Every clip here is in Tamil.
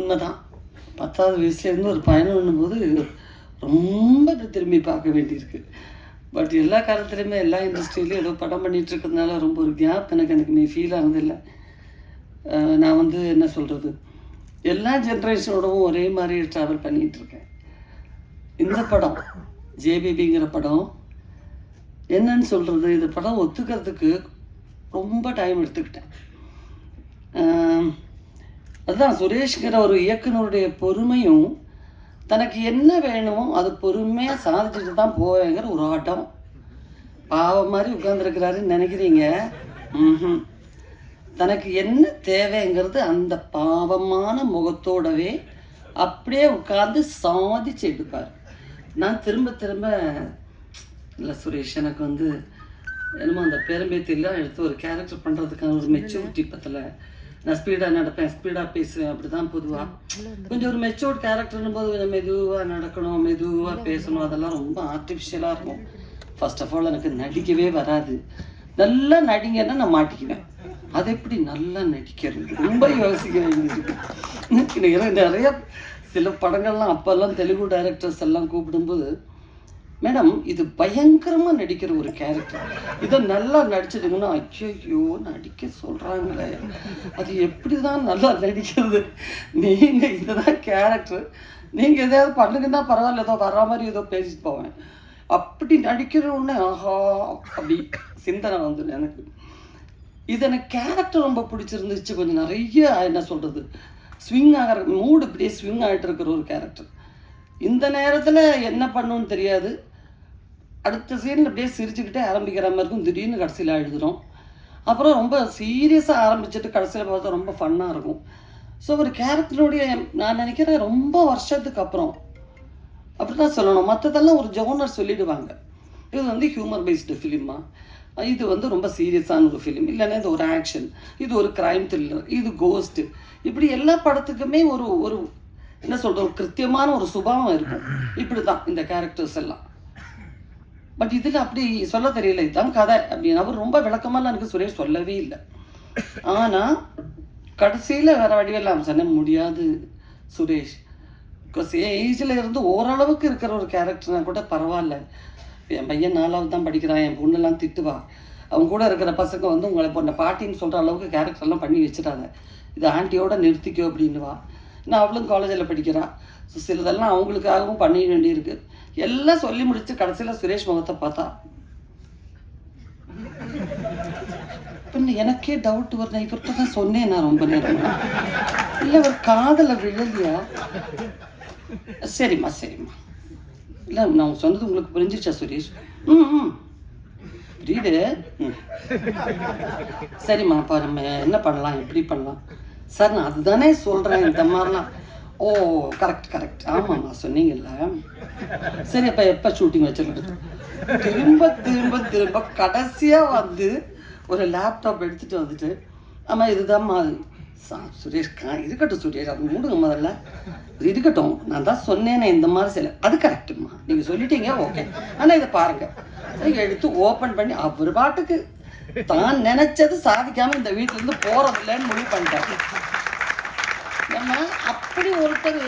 உண்மைதான். 10வது வயசுலேருந்து ஒரு பயணம் பண்ணும்போது ரொம்ப திரும்பி பார்க்க வேண்டியிருக்கு. பட் எல்லா காலத்துலேயுமே எல்லா இண்டஸ்ட்ரியிலையும் ஏதோ படம் பண்ணிகிட்டு இருக்கிறதுனால ரொம்ப ஒரு கேப் எனக்கு ஃபீல் ஆனதில்லை. நான் வந்து என்ன சொல்கிறது, எல்லா ஜென்ரேஷனோடவும் ஒரே மாதிரி ட்ராவல் பண்ணிகிட்ருக்கேன். இந்த படம் ஜேபிபிங்கிற படம் என்னன்னு சொல்கிறது, இந்த படம் ஒத்துக்கிறதுக்கு ரொம்ப டைம் எடுத்துக்கிட்டேன். அதுதான் சுரேஷ்கிற ஒரு இயக்குனருடைய பொறுமையும், தனக்கு என்ன வேணுமோ அது பொறுமையாக சாதிச்சுட்டு தான் போவேங்கிற ஒரு ஆட்டம். பாவம் மாதிரி உட்காந்துருக்கிறாருன்னு நினைக்கிறீங்க. தனக்கு என்ன தேவைங்கிறது அந்த பாவமான முகத்தோடவே அப்படியே உட்காந்து சாதிச்சு எடுப்பார். நான் திரும்ப இல்லை சுரேஷ், எனக்கு வந்து என்னமோ அந்த பேரம்பேத்திலாம் எடுத்து ஒரு கேரக்டர் பண்ணுறதுக்கான ஒரு மெச்சூரிட்டி பத்தலை. நான் ஸ்பீடாக நடப்பேன், ஸ்பீடாக பேசுவேன், அப்படி தான் பொதுவாக. கொஞ்சம் ஒரு மெச்சூர்ட் கேரக்டர்னும் போது கொஞ்சம் மெதுவாக நடக்கணும், மெதுவாக பேசணும், அதெல்லாம் ரொம்ப ஆர்டிஃபிஷியலாக இருக்கும். ஃபர்ஸ்ட் ஆஃப் ஆல் எனக்கு நடிக்கவே வராது. நல்லா நடிங்கன்னா நான் மாட்டிக்குவேன். அது எப்படி நல்லா நடிக்கிறது ரொம்ப யோசிக்க வேண்டியிருக்கு. நிறைய சில படங்கள்லாம் அப்போல்லாம் தெலுங்கு டைரக்டர்ஸ் எல்லாம் கூப்பிடும்போது, மேடம் இது பயங்கரமாக நடிக்கிற ஒரு கேரக்டர், இதை நல்லா நடிச்சிடுங்கன்னா, ஐயோ நடிக்க சொல்கிறாங்களே, அது எப்படி தான் நல்லா நடிக்கிறது, நீங்கள் இதுதான் கேரக்டர், நீங்கள் எதாவது பண்ணுங்கன்னா பரவாயில்ல, ஏதோ வர்ற மாதிரி ஏதோ பேசிட்டு போவேன். அப்படி நடிக்கிறோன்னே ஆஹா அப்படி சிந்தனை வந்துடும் எனக்கு. இது எனக்கு கேரக்டர் ரொம்ப பிடிச்சிருந்துச்சு. கொஞ்சம் நிறைய என்ன சொல்கிறது, ஸ்விங் ஆகிற மூடு இப்படியே ஸ்விங் ஆகிட்டு இருக்கிற ஒரு கேரக்டர். இந்த நேரத்தில் என்ன பண்ணுன்னு தெரியாது, அடுத்த சீனில் அப்படியே சிரிச்சுக்கிட்டே ஆரம்பிக்கிற மாதிரி இருக்கும், திடீர்னு கடைசியில் எழுதுகிறோம். அப்புறம் ரொம்ப சீரியஸாக ஆரம்பிச்சுட்டு கடைசியில் பார்த்தா ரொம்ப ஃபன்னாக இருக்கும். ஸோ ஒரு கேரக்டருடைய நான் நினைக்கிறேன் ரொம்ப வருஷத்துக்கு அப்புறம் அப்படி தான் சொல்லணும். மற்றதெல்லாம் ஒரு ஜோனர் சொல்லிவிடுவாங்க, இது வந்து ஹியூமர் பேஸ்டு ஃபிலிமா, இது வந்து ரொம்ப சீரியஸான ஒரு ஃபிலிம், இல்லைன்னா இது ஒரு ஆக்ஷன், இது ஒரு க்ரைம் த்ரில்லர், இது கோஸ்ட்டு, இப்படி எல்லா படத்துக்குமே ஒரு ஒரு என்ன சொல்கிற ஒரு கிருத்தியமான ஒரு சுபாவம் இருக்கும். இப்படி தான் இந்த கேரக்டர்ஸ் எல்லாம். பட் இதில் அப்படி சொல்ல தெரியல, இதுதான் கதை அப்படின்னு அவர் ரொம்ப விளக்கமாக எனக்கு சுரேஷ் சொல்லவே இல்லை. ஆனால் கடைசியில் வேறு வடிவெல்லாம் சொன்ன முடியாது சுரேஷ், ஏஜில் இருந்து ஓரளவுக்கு இருக்கிற ஒரு கேரக்டர்னா கூட பரவாயில்ல. என் பையன் 4வது தான் படிக்கிறான், என் பொண்ணெல்லாம் திட்டுவா, அவங்க கூட இருக்கிற பசங்க வந்து உங்களை பொண்ணை பாட்டின்னு சொல்கிற அளவுக்கு கேரக்டர்லாம் பண்ணி வச்சுட்டாங்க, இது ஆண்டியோட நிறுத்திக்கோ அப்படின்னுவா. நான் அவளும் காலேஜில் படிக்கிறாள். ஸோ சிலதெல்லாம் அவங்களுக்காகவும் பண்ண வேண்டியிருக்கு. எல்லாம் சொல்லி முடிச்சு கடைசியில் சுரேஷ் முகத்தை பார்த்தா பின்ன எனக்கே டவுட் வருது, இவர்கிட்ட தான் சொன்னேன் நான் ரொம்ப நேரம், இல்லை ஒரு காதலை விழலையா? சரிம்மா இல்லை நான் சொன்னது உங்களுக்கு புரிஞ்சிச்சா சுரேஷ்? புரியுது. சரிம்மா, அப்போ நம்ம என்ன பண்ணலாம், எப்படி பண்ணலாம்? சார் நான் அதுதானே சொல்கிறேன், இந்த மாதிரிலாம். ஓ கரெக்ட் ஆமாம்மா சொன்னீங்கல்ல. சரி அப்போ எப்போ ஷூட்டிங் வச்சுருக்கிறது? திரும்ப கடைசியாக வந்து ஒரு லேப்டாப் எடுத்துகிட்டு வந்துட்டு, ஆமாம் இதுதான்மா சுரேஷ் இருக்கட்டும் சுரேஷ், அது மூடுங்க முதல்ல, இருக்கட்டும், நான் தான் சொன்னேனே இந்த மாதிரி சில, அது கரெக்டுமா, நீங்கள் சொல்லிட்டீங்க ஓகே, ஆனால் இதை பாருங்கள் எடுத்து ஓப்பன் பண்ணி அவர் பாட்டுக்கு தான் நினைச்சது சாதிக்காமல் இந்த வீட்டிலேருந்து போகிறதில்லன்னு முடிவு பண்ணிட்டாங்க. நம்ம அப்படி ஒருத்தர்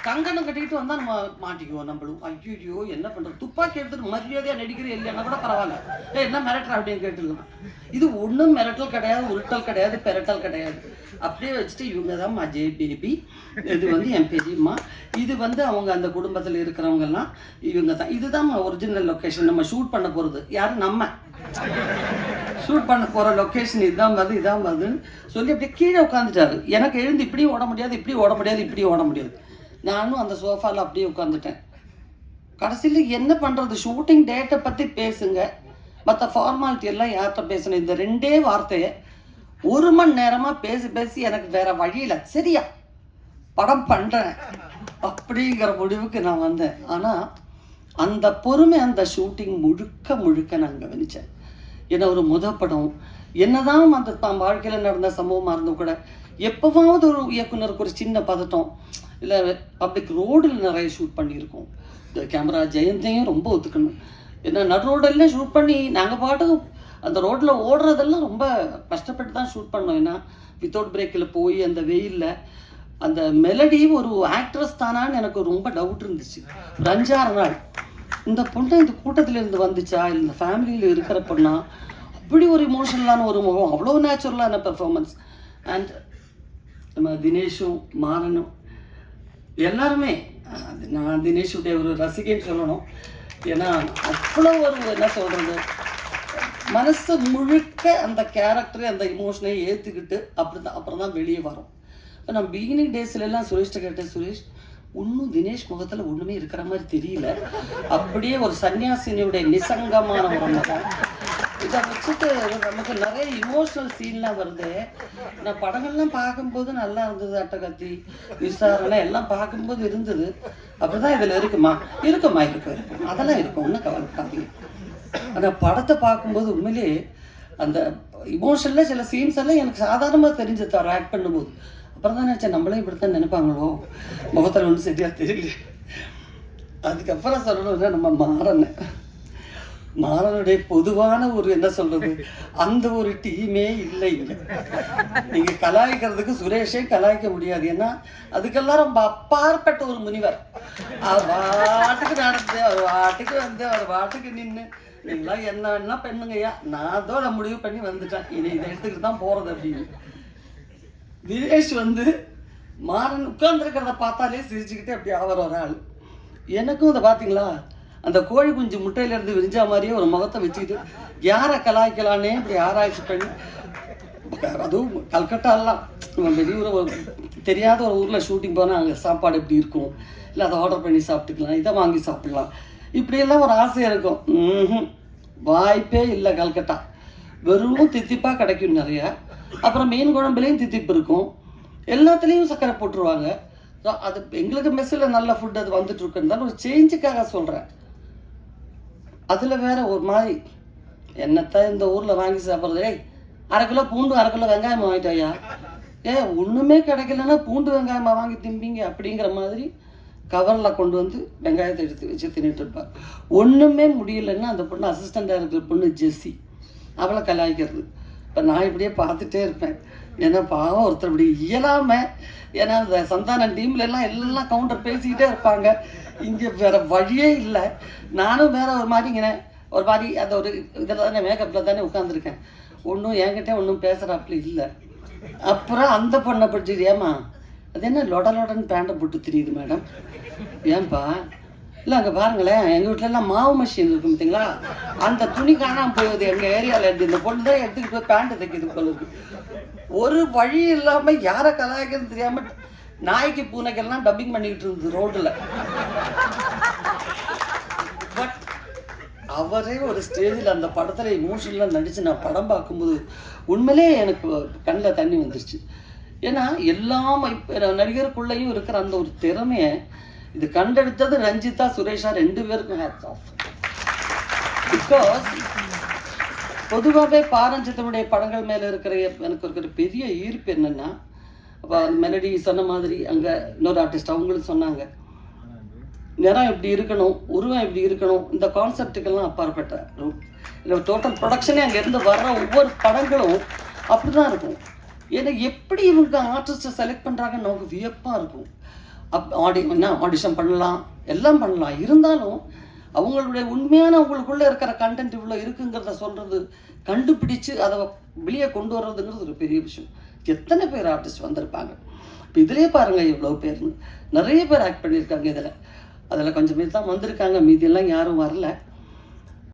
கங்கணம் கட்டிக்கிட்டு வந்தால் நம்ம மாட்டிக்குவோம். நம்மளும் ஐயோ என்ன பண்ணுறது, துப்பாக்கி எடுத்துட்டு மரியாதையாக நடிக்கிறேன் இல்லைன்னா கூட பரவாயில்ல, என்ன மிரட்டல் அப்படின்னு கேட்டுருக்கலாம். இது ஒன்றும் மிரட்டல் கிடையாது, உருட்டல் கிடையாது, பெரட்டல் கிடையாது. அப்படியே வச்சுட்டு இவங்க தான் அஜய் பேபி, இது வந்து என் பெரியம்மா, இது வந்து அவங்க அந்த குடும்பத்தில் இருக்கிறவங்கெல்லாம் இவங்க தான், இதுதான் ஒரிஜினல் லொக்கேஷன், நம்ம ஷூட் பண்ண போகிறது யார், நம்ம ஷூட் பண்ண போகிற லொக்கேஷன் இதான் வருதுன்னு சொல்லி அப்படியே கீழே உட்காந்துட்டாரு. எனக்கு எழுந்து இப்படியும் ஓட முடியாது, இப்படியும் ஓட முடியாது. நானும் அந்த சோஃபாவில் அப்படியே உட்காந்துட்டேன். கடைசியில் என்ன பண்ணுறது, ஷூட்டிங் டேட்டை பற்றி பேசுங்க, மற்ற ஃபார்மாலிட்டி எல்லாம் யார்கிட்ட பேசணும், இந்த 2 வார்த்தையை 1 மணி நேரமாக பேசி எனக்கு வேறு வழியில் சரியா படம் பண்ணுறேன் அப்படிங்கிற முடிவுக்கு நான் வந்தேன். ஆனால் அந்த பொறுமை அந்த ஷூட்டிங் முழுக்க நான் கவனித்தேன். ஏன்னா ஒரு படம் என்னதான் அந்த தான் வாழ்க்கையில் நடந்த சம்பவமாக இருந்தும் கூட எப்போவாவது ஒரு இயக்குனருக்கு ஒரு சின்ன பதட்டம், இல்லை பப்ளிக் ரோடில் நிறைய ஷூட் பண்ணியிருக்கோம். இந்த கேமரா ஜெயந்தையும் ரொம்ப ஒத்துக்கணும். ஏன்னா நடு ரோடெல்லாம் ஷூட் பண்ணி நாங்கள் பாட்டுக்கு அந்த ரோட்டில் ஓடுறதெல்லாம் ரொம்ப கஷ்டப்பட்டு தான் ஷூட் பண்ணோம். ஏன்னா வித்தவுட் பிரேக்கில் போய் அந்த வெயிலில் அந்த மெலடி ஒரு ஆக்ட்ரஸ் தானான்னு எனக்கு ரொம்ப டவுட் இருந்துச்சு. ஒரு 5-6 நாள் இந்த பொண்ணை இந்த கூட்டத்தில் இருந்து வந்துச்சா இல்லை இந்த ஃபேமிலியில் இருக்கிற பொண்ணா, அப்படி ஒரு இமோஷனலான ஒரு முகம், அவ்வளோ நேச்சுரலான பெர்ஃபார்மன்ஸ். அண்ட் நம்ம தினேஷும் மாறனும் எல்லாருமே, நான் தினேஷுடைய ஒரு ரசிகைன்னு சொல்லணும். ஏன்னா அவ்வளோ ஒரு என்ன சொல்கிறது, மனசு முழுக்க அந்த கேரக்டரை அந்த இமோஷனை ஏற்றுக்கிட்டு அப்புறம் தான் வெளியே வரும். இப்போ நான் பிகினிங் டேஸ்லலாம் சுரேஷ்ட கேட்டேன், சுரேஷ் ஒன்றும் தினேஷ் முகத்தில் ஒன்றுமே இருக்கிற மாதிரி தெரியல, அப்படியே ஒரு சன்னியாசினியுடைய நிசங்கமான ஒரு முகம். இதை வச்சுட்டு நமக்கு நிறைய இமோஷனல் சீன்லாம் வருது. நான் படங்கள்லாம் பார்க்கும்போது நல்லா இருந்தது, அட்டகத்தி விசாரணை எல்லாம் பார்க்கும்போது இருந்தது. அப்படிதான் இதில் இருக்குமா இருக்கும் அதெல்லாம் இருக்கும், ஒன்றும் கவலைப்படாதீங்க. ஆனால் படத்தை பார்க்கும்போது உண்மையிலே அந்த இமோஷனில் சில சீன்ஸ் எல்லாம் எனக்கு சாதாரணமாக தெரிஞ்சது அவர் ஆக்ட் பண்ணும்போது. அப்புறம் தான் நினச்சேன் நம்மளே இப்படித்தான் நினைப்பாங்களோ, முகத்தில் ஒன்றும் சரியாக தெரியல. அதுக்கப்புறம் சொல்லணும்னா நம்ம மாறனுடைய பொதுவான ஒரு என்ன சொல்றது, அந்த ஒரு டீமே இல்லை இங்கே. நீங்கள் கலாய்க்கிறதுக்கு சுரேஷே கலாய்க்க முடியாது. ஏன்னா அதுக்கெல்லாம் ரொம்ப அப்பாற்பட்ட ஒரு முனிவர். அவர் வாட்டுக்கு நடந்து அவர் வாட்டுக்கு வந்து அவர் வாட்டுக்கு நின்று நீங்களாம் என்ன பெண்ணுங்கய்யா, நான் அதோட முடிவு பண்ணி வந்துட்டேன், இனி இதை எடுத்துக்கிட்டு தான் போகிறது அப்படின்னு. தினேஷ் வந்து மாறன் உட்கார்ந்துருக்கிறத பார்த்தாலே சிரிச்சுக்கிட்டே அப்படி அவர் ஒரு ஆள். எனக்கும் இதை பார்த்தீங்களா, அந்த கோழி குஞ்சு முட்டையிலேருந்து விரிஞ்சா மாதிரியே ஒரு முகத்தை வச்சுக்கிட்டு யாரை கலாய்க்கலான்னே இப்படி ஆராய்ச்சி பண்ணி, அதுவும் கல்கட்டாலாம் வெளியூர் தெரியாத ஒரு ஊரில் ஷூட்டிங் போனால் அங்கே சாப்பாடு எப்படி இருக்கும், இல்லை அதை ஆர்டர் பண்ணி சாப்பிட்டுக்கலாம், இதை வாங்கி சாப்பிடலாம், இப்படியெல்லாம் ஒரு ஆசையாக இருக்கும். வாய்ப்பே இல்லை. கல்கட்டா வெறும் தித்திப்பாக கிடைக்கும் நிறையா. அப்புறம் மீன் குழம்புலேயும் தித்திப்பு இருக்கும், எல்லாத்துலேயும் சர்க்கரை போட்டுருவாங்க. ஸோ அது எங்களுக்கு மெஸ்ஸில் நல்ல ஃபுட் அது வந்துட்டு இருக்குன்னு ஒரு சேஞ்சுக்காக சொல்கிறேன். அதில் வேற ஒரு மாதிரி என்னத்தான் இந்த ஊரில் வாங்கி சாப்பிட்றது, 1/2 கிலோ பூண்டு 1/2 கிலோ வெங்காயம் வாங்கிட்டாயா, ஒன்றுமே கிடைக்கலன்னா பூண்டு வெங்காயமாக வாங்கி திம்பிங்க அப்படிங்கிற மாதிரி கவரில் கொண்டு வந்து வெங்காயத்தை எடுத்து வச்சு தின்னுட்டு இருப்பார். ஒன்றுமே முடியலன்னா அந்த பொண்ணு அசிஸ்டண்ட்டாக இருக்கிற பொண்ணு ஜெஸ்ஸி, அவளை கலாய்க்கிறது. இப்போ நான் இப்படியே பார்த்துட்டே இருப்பேன். ஏன்னா பாவம் ஒருத்தர் இப்படி இயலாமல், ஏன்னா இந்த சந்தானம் டீம்லலாம் எல்லாம் கவுண்டர் பேசிக்கிட்டே இருப்பாங்க. இங்கே வேறு வழியே இல்லை. நானும் வேறு ஒரு மாதிரிங்கிறேன், ஒரு மாதிரி அந்த ஒரு இதில் தானே மேக்கப்பில் தானே உட்காந்துருக்கேன். ஒன்றும் என்கிட்ட ஒன்றும் பேசுகிறாப்புல இல்லை. அப்புறம் அந்த பொண்ணை பிடிச்சிது, ஏமா அது என்ன லொடன்னு பேண்டை போட்டு தெரியுது மேடம், ஏன்பா இல்லை அங்கே பாருங்களேன், எங்கள் வீட்டிலலாம் மாவு மிஷின் இருக்கும் பார்த்தீங்களா, அந்த துணி காணாமல் போகுது எங்கள் ஏரியாவில் இருந்து, இந்த பொண்ணு தான் எடுத்துக்கிட்டு போய் பேண்ட்டு தைக்கிது போல இருக்கு. ஒரு வழி இல்லாமல் யாரை கலாய்க்கிறது தெரியாமல் நாய்க்கு பூனைக்கெல்லாம் டப்பிங் பண்ணிக்கிட்டு இருந்தது ரோட்டில். பட் அவரே ஒரு ஸ்டேஜில் அந்த படத்தில் இமோஷனலாக நடித்து நான் படம் பார்க்கும்போது உண்மையிலே எனக்கு கண்ணில் தண்ணி வந்துருச்சு. ஏன்னா எல்லாம் இப்போ நடிகருக்குள்ளேயும் இருக்கிற அந்த ஒரு திறமையை இது கண்டெடுத்தது ரஞ்சிதா சுரேஷா 2 பேருக்கும் ஹேட்ஸ் ஆஃப். பிகாஸ் பொதுவாகவே பாரஞ்சித்தனுடைய படங்கள் மேலே இருக்கிற எனக்கு இருக்கிற பெரிய ஈர்ப்பு என்னென்னா, அப்போ மெலடி சொன்ன மாதிரி அங்கே இன்னொரு ஆர்டிஸ்ட் அவங்களும் சொன்னாங்க, நிறம் எப்படி இருக்கணும், உருவம் எப்படி இருக்கணும், இந்த கான்செப்டுக்கெல்லாம் அப்பாற்பட்ட இல்லை டோட்டல் ப்ரொடக்ஷனே அங்கேருந்து வர்ற ஒவ்வொரு படங்களும் அப்படி தான் இருக்கும். ஏன்னா எப்படி இவங்க ஆர்டிஸ்ட்டை செலக்ட் பண்ணுறாங்கன்னு நமக்கு வியப்பாக இருக்கும். ஆடிஷன் பண்ணலாம், எல்லாம் பண்ணலாம், இருந்தாலும் அவங்களுடைய உண்மையான அவங்களுக்குள்ளே இருக்கிற கண்டென்ட் இவ்வளோ இருக்குங்கிறத சொல்கிறது, கண்டுபிடிச்சு அதை வெளியே கொண்டு வர்றதுங்கிறது ஒரு பெரிய விஷயம். எத்தனை பேர் ஆர்டிஸ்ட் வந்திருப்பாங்க. இப்போ இதிலே பாருங்கள் எவ்வளோ பேர்னு, நிறைய பேர் ஆக்ட் பண்ணியிருக்காங்க. அதில் கொஞ்சம் பேர் தான் வந்திருக்காங்க, மீதியெல்லாம் யாரும் வரல.